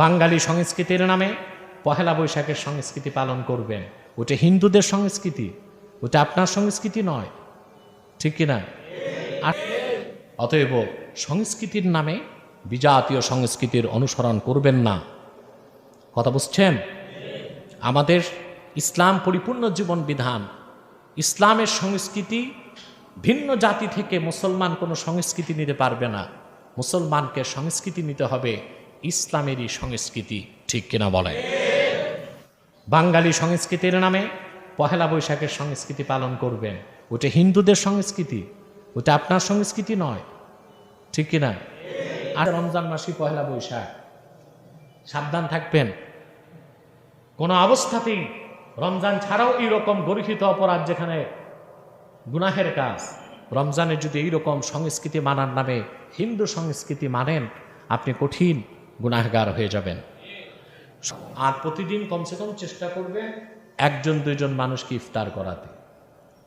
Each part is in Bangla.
বাঙালি সংস্কৃতির নামে পহেলা বৈশাখের সংস্কৃতি পালন করবেন, ওটা হিন্দুদের সংস্কৃতি, ওটা আপনার সংস্কৃতি নয়, ঠিক কিনা? আর অতএব সংস্কৃতির নামে বিজাতীয় সংস্কৃতির অনুসরণ করবেন না। কথা বুঝছেন? আমাদের ইসলাম পরিপূর্ণ জীবন বিধান, ইসলামের সংস্কৃতি ভিন্ন জাতি থেকে মুসলমান কোনো সংস্কৃতি নিতে পারবে না। মুসলমানকে সংস্কৃতি নিতে হবে ইসলামেরই সংস্কৃতি, ঠিক কিনা বলেন? বাঙালি সংস্কৃতির নামে পহেলা বৈশাখের সংস্কৃতি পালন করবেন, ওটা হিন্দুদের সংস্কৃতি, ওটা আপনার সংস্কৃতি নয়, ঠিক কিনা? আর রমজান মাসে পহেলা বৈশাখ, সাবধান থাকবেন। কোনো অবস্থাতেই রমজান ছাড়াও এইরকম গর্হিত অপরাধ, যেখানে গুনাহের কাজ, রমজানে যদি এইরকম সংস্কৃতি মানার নামে হিন্দু সংস্কৃতি মানেন, আপনি কঠিন গুনাহগার হয়ে যাবেন। আর প্রতিদিন কমসে কম চেষ্টা করবেন একজন দুইজন মানুষকে ইফতার করাতে।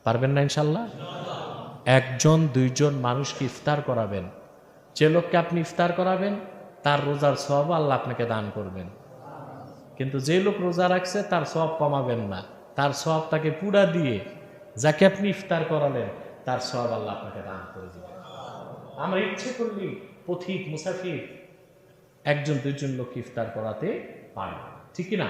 পারবেন না ইনশাল্লাহ? একজন দুইজন মানুষকে ইফতার করাবেন। যে লোককে আপনি ইফতার করাবেন তার রোজার সওয়াব আল্লাহ আপনাকে দান করবেন, কিন্তু যে লোক রোজা রাখছে তার সওয়াব কমাবেন না, তার সওয়াব তাকে পুরা দিয়ে যাকে আপনি ইফতার করালেন তার সওয়াব আল্লাহ আপনাকে দান করে দিবেন। আমরা ইচ্ছে করলেই পথিক মুসাফির একজন দুইজন লোক ইফতার করাতে পারি, ঠিক কিনা?